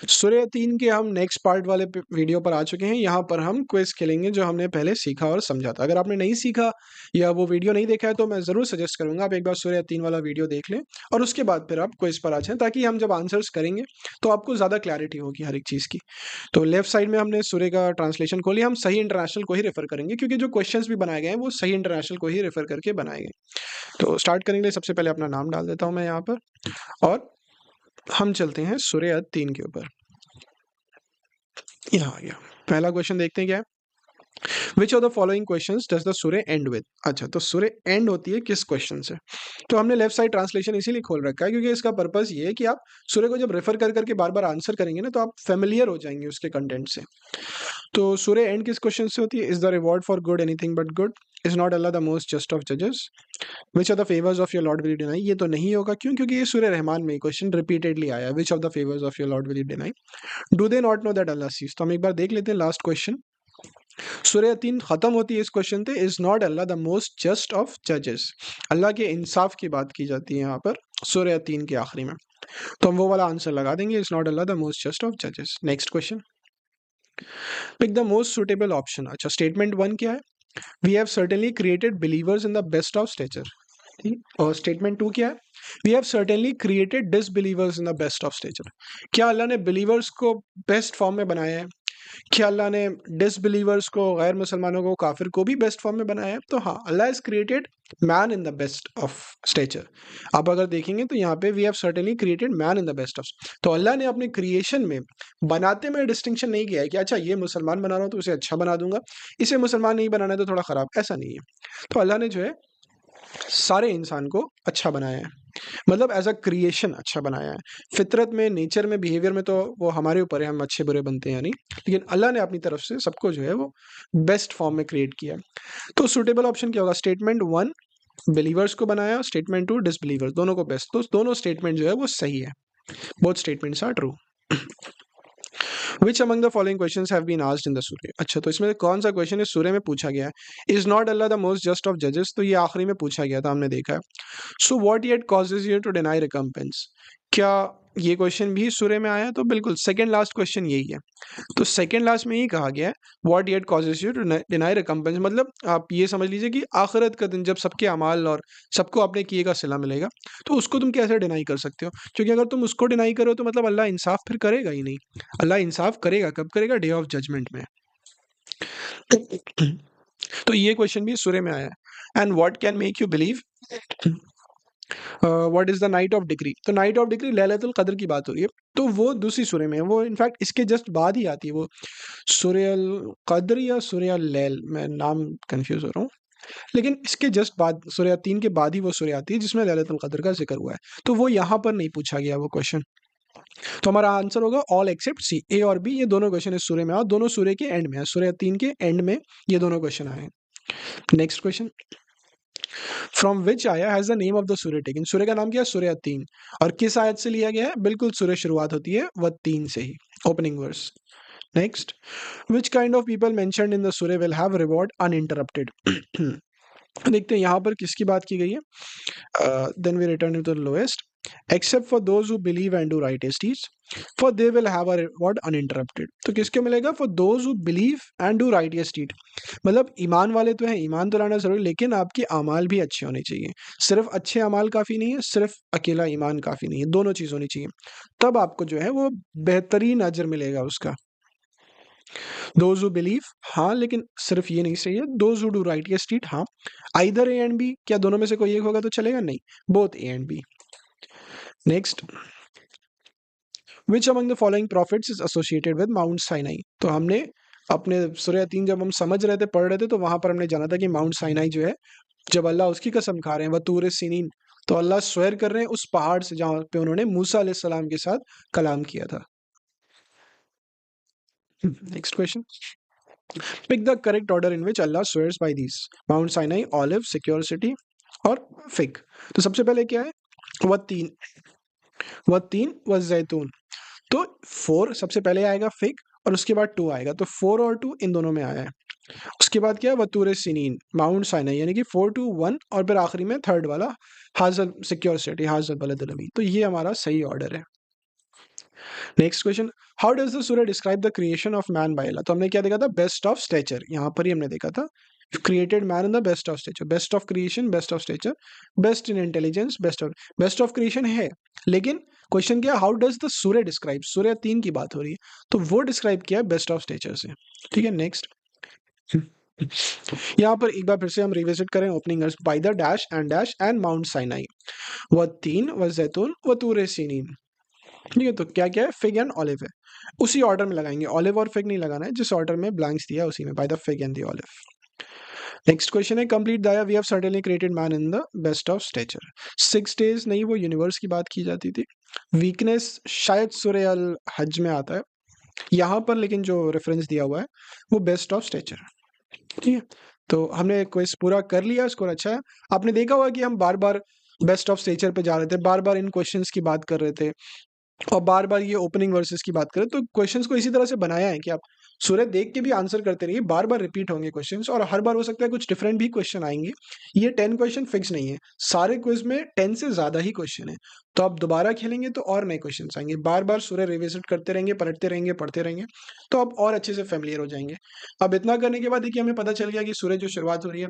सूर्य 3 के हम next part वाले वीडियो पर आ चुके हैं। यहाँ पर हम क्विज खेलेंगे जो हमने पहले सीखा और समझा था। अगर आपने नहीं सीखा या वो वीडियो नहीं देखा है तो मैं ज़रूर सजेस्ट करूँगा आप एक बार सूर्य 3 वाला वीडियो देख लें और उसके बाद फिर आप क्विज पर आ जाएं, ताकि हम जब आंसर्स करेंगे तो आपको ज़्यादा क्लैरिटी होगी हर एक चीज़ की। तो लेफ्ट साइड में हमने सूर्य का ट्रांसलेशन खोली, हम सही इंटरनेशनल को ही रेफर करेंगे क्योंकि जो क्वेश्चंस भी बनाए गए हैं वो सही इंटरनेशनल को ही रेफर करके बनाए गए। तो स्टार्ट करने के लिए सबसे पहले अपना नाम डाल देता हूँ मैं यहाँ पर और हम चलते हैं सूर्य 3 के ऊपर। यहाँ आ गया। पहला क्वेश्चन देखते हैं क्या है। Which of the following questions does the Surya and with. अच्छा, तो सूर्य एंड होती है किस क्वेश्चन से। तो हमने लेफ्ट साइड ट्रांसलेशन इसीलिए खोल रखा है क्योंकि इसका पर्पस ये है कि आप सूर्य को जब रेफर कर करके बार बार आंसर करेंगे ना तो आप फेमिलियर हो जाएंगे उसके कंटेंट से। तो सूर्य एंड किस क्वेश्चन से होती है। Is the reward for good anything but good. Is not Allah the most just of जजेस। Which of the favours of your lord will you deny. ये तो नहीं होगा, क्यों, क्योंकि ये सूर्य रहमान में क्वेश्चन रिपीटेडली आया है। Which of the favours of your lord will you deny. Do they not know that Allah sees. तो हम एक बार देख लेते हैं लास्ट क्वेश्चन। सूर्य 3 खत्म होती है इस क्वेश्चन पे, is not Allah the most just of जजेस। अल्लाह के इंसाफ की बात की जाती है यहाँ पर सूर्य 3 के आखिरी में। तो हम वो वाला आंसर लगा देंगे, is not Allah the most just of जजेस। Next question. Pick the most suitable option. अच्छा, स्टेटमेंट 1 क्या है। We have certainly created believers in the best of stature. और स्टेटमेंट 2 क्या है। We have certainly created disbelievers in the best of stature. क्या अल्लाह ने believers को बेस्ट फॉर्म में बनाया है। क्या अल्लाह ने डिसबिलीवर्स को, गैर मुसलमानों को, काफिर को भी बेस्ट फॉर्म में बनाया है। तो हाँ, Allah is created man in the best of stature. आप अगर देखेंगे तो यहाँ पे we have certainly created man in the best of. तो अल्लाह ने अपने क्रिएशन में बनाते में डिस्टिंक्शन नहीं किया है कि अच्छा ये मुसलमान बना रहा हूँ तो उसे अच्छा बना दूंगा, इसे मुसलमान नहीं बनाना है तो थोड़ा खराब, ऐसा नहीं है। तो अल्लाह ने जो है सारे इंसान को अच्छा बनाया है, मतलब एज अ क्रिएशन अच्छा बनाया है। फितरत में, नेचर में, बिहेवियर में तो वो हमारे ऊपर है, हम अच्छे बुरे बनते हैं या नहीं, लेकिन अल्लाह ने अपनी तरफ से सबको जो है वो बेस्ट फॉर्म में क्रिएट किया है। तो सुटेबल ऑप्शन क्या होगा। स्टेटमेंट 1 बिलीवर्स को बनाया, स्टेटमेंट 2 डिसबिलीवर्स, दोनों को बेस्ट। तो दोनों स्टेटमेंट जो है वो सही है, both statements are true. Which among the following questions have been asked in the सूर्य। अच्छा, तो इसमें कौन सा क्वेश्चन इस सूर्य में पूछा गया है। Is not Allah the most just of जजेस। तो ये आखिरी में पूछा गया था, हमने देखा है। So what yet causes you to deny recompense. क्या ये क्वेश्चन भी सूर्य में आया है। तो बिल्कुल सेकंड लास्ट क्वेश्चन यही है। तो सेकंड लास्ट में ही कहा गया है what yet causes you to deny recompense. मतलब आप ये समझ लीजिए कि आखिरत का दिन जब सबके अमाल और सबको अपने किए का सिला मिलेगा तो उसको तुम कैसे डिनाई कर सकते हो। क्योंकि अगर तुम उसको डिनाई करो तो मतलब अल्लाह इंसाफ फिर करेगा ही नहीं। अल्लाह इंसाफ करेगा कब करेगा, डे ऑफ जजमेंट में। तो ये क्वेश्चन भी सूर्य में आया है। And what can make you believe what is the night of decree. तो नाइट ऑफ डिक्री लैलतुल कद्र की बात हो रही है, तो वो दूसरी सूर्य में है। वो इनफैक्ट इसके जस्ट बाद ही आती है, वो सूर्यल कद्र या सूर्य लैल, मैं नाम कंफ्यूज हो रहा हूँ, लेकिन इसके जस्ट बाद सूर्य 3 के बाद ही वो सूर्य आती है जिसमें लैलतुल कद्र का जिक्र हुआ है। तो वो यहाँ पर नहीं पूछा गया वो क्वेश्चन। तो हमारा आंसर होगा ऑल एक्सेप्ट सी। ए और बी ये दोनों क्वेश्चन इस सूर्य में और दोनों सूर्य के एंड में है। सूर्य 3 के एंड में ये दोनों क्वेश्चन आए हैं। Next question. फ्रॉम विच आया has the name of the सूर्य टेकन। सूर्य का नाम क्या है, सूर्य 3। और किस आयत से लिया गया है, बिल्कुल सूर्य शुरुआत होती है वह 3 से ही, opening verse. Next. Which kind of people mentioned in the सूर्य विल हैव रिवॉर्ड अनइंटरप्टेड। देखते हैं यहाँ पर किसकी बात की गई है। Then we return to the lowest. Except for those who believe and do righteous deeds for they will have a reward uninterrupted. तो किसको मिलेगा, for those who believe and do righteous deed. मतलब ईमान वाले तो हैं, ईमान तो लाना जरूरी, लेकिन आपके अमाल भी अच्छे होने चाहिए। सिर्फ अच्छे अमाल काफ़ी नहीं है, सिर्फ अकेला ईमान काफ़ी नहीं है, दोनों चीज़ होनी चाहिए, तब आपको जो है वो बेहतरीन अजर मिलेगा उसका। दोज हु बिलीव, हाँ, लेकिन सिर्फ ये नहीं सही है। Those who do righteous deed, हाँ, आइदर ए एंड बी, क्या दोनों में से कोई एक होगा तो चलेगा, नहीं, both a and b. Next. Which among the following prophets is associated with mount Sinai. तो हमने अपने सूर्य 3 जब हम समझ रहे थे, पढ़ रहे थे, तो वहां पर हमने जाना था कि माउंट साइनाई जो है, जब अल्लाह उसकी कसम खा रहे हैं वतूर सिनीन, तो अल्लाह स्वेर कर रहे हैं उस पहाड़ से जहां पे उन्होंने मूसा अलैहिस्सलाम के साथ कलाम किया था। Next question. Pick the correct order in which Allah swears by these. Mount Sinai, olive, secure city और फिग। तो सबसे पहले क्या है, वह तीन व जैतून। तो 4 सबसे पहले आएगा, फिग, और उसके बाद 2 आएगा। तो 4 और 2 इन दोनों में आया है। उसके बाद क्या है, वतूर सिनीन, माउंट साइनाई, यानी कि 4 2 1, और फिर आखिरी में थर्ड वाला हाजल सिक्योर सिटी, हाजल बलदुल अमीन। तो ये हमारा सही ऑर्डर है। Next question, how does the सूर्य describe the creation of man by Allah? तो हमने क्या देखा था, बेस्ट ऑफ स्टेचर, यहाँ पर ही हमने देखा था created man in the best of stature, best of creation, best of stature, best in intelligence, best of creation है, लेकिन क्वेश्चन क्या, हाउ डज द सूर्य डिस्क्राइब, सूर्य 3 की बात हो रही है, तो वो डिस्क्राइब किया है बेस्ट ऑफ स्टेचर से। ठीक है, नेक्स्ट यहाँ पर एक बार फिर से हम रिविजिट करें opening by the dash and mount Sinai, व तीन व जैतून व तूर सीनीन। ठीक है, तो क्या क्या है, फिग एंड ऑलिव है, उसी ऑर्डर में लगाएंगे, ऑलिव और फिग नहीं लगाना है, जिस ऑर्डर में ब्लैंक्स दिया उसी में, by the fig and the olive. Next question है, कंप्लीट दाया we have certainly created man in the best of stature. 6 days नहीं, वो यूनिवर्स की बात की जाती थी। वीकनेस शायद सूर्य अल हज में आता है यहाँ पर, लेकिन जो रेफरेंस दिया हुआ है वो बेस्ट ऑफ स्टेचर। ठीक है, तो हमने क्वेश्चन पूरा कर लिया, स्कोर अच्छा है। आपने देखा होगा कि हम बार बार बेस्ट ऑफ स्टेचर पे जा रहे थे, बार बार इन क्वेश्चंस की बात कर रहे थे, और बार बार ये ओपनिंग वर्सेस की बात करें, तो क्वेश्चंस को इसी तरह से बनाया है कि आप सूर्य देख के भी आंसर करते रहिए, बार बार रिपीट होंगे क्वेश्चंस, और हर बार हो सकता है कुछ डिफरेंट भी क्वेश्चन आएंगे। ये 10 क्वेश्चन फिक्स नहीं है, सारे क्विज में 10 से ज्यादा ही क्वेश्चन है, तो आप दोबारा खेलेंगे तो और नए क्वेश्चन आएंगे, बार बार सूर्य रिविजिट करते रहेंगे, पलटते रहेंगे, पढ़ते रहेंगे, तो आप और अच्छे से फेमिलियर हो जाएंगे। अब इतना करने के बाद देखिए हमें पता चल गया कि सूर्य जो शुरुआत हो रही है,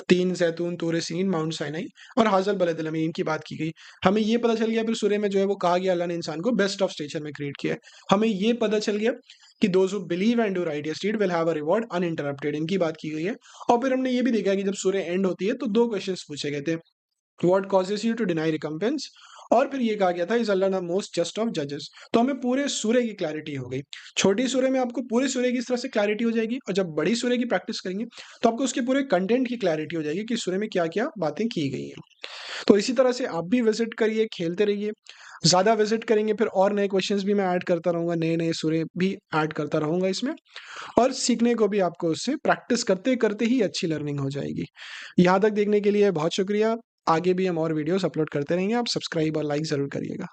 3 जैतून, तूर सीन, माउंट साइनाई और हाजल बलद अमीन की बात की गई। हमें ये पता चल गया फिर सूर्य में जो है वो कहा गया, अल्लाह ने इंसान को बेस्ट ऑफ स्टेचर में क्रिएट किया है। हमें ये पता चल गया कि those who believe and do right deed will have a reward uninterrupted, इनकी बात की गई है। और फिर हमने ये भी देखा कि जब सूर्य एंड होती है तो 2 क्वेश्चंस पूछे गए थे, what causes you to deny recompense, और फिर ये कहा गया था is Allah the most just of जजेस। तो हमें पूरे सूर्य की क्लैरिटी हो गई। छोटी सूर्य में आपको पूरे सूर्य की इस तरह से क्लैरिटी हो जाएगी, और जब बड़ी सूर्य की प्रैक्टिस करेंगे तो आपको उसके पूरे कंटेंट की क्लैरिटी हो जाएगी कि सूर्य में क्या क्या बातें की गई हैं। तो इसी तरह से आप भी विजिट करिए, खेलते रहिए, ज़्यादा विजिट करेंगे फिर और नए क्वेश्चंस भी मैं ऐड करता रहूँगा, नए-नए सूर्य भी ऐड करता रहूँगा इसमें, और सीखने को भी आपको उससे प्रैक्टिस करते-करते ही अच्छी लर्निंग हो जाएगी। यहाँ तक देखने के लिए बहुत शुक्रिया। आगे भी हम और वीडियोज़ अपलोड करते रहेंगे, आप सब्सक्राइब और लाइक ज़रूर करिएगा।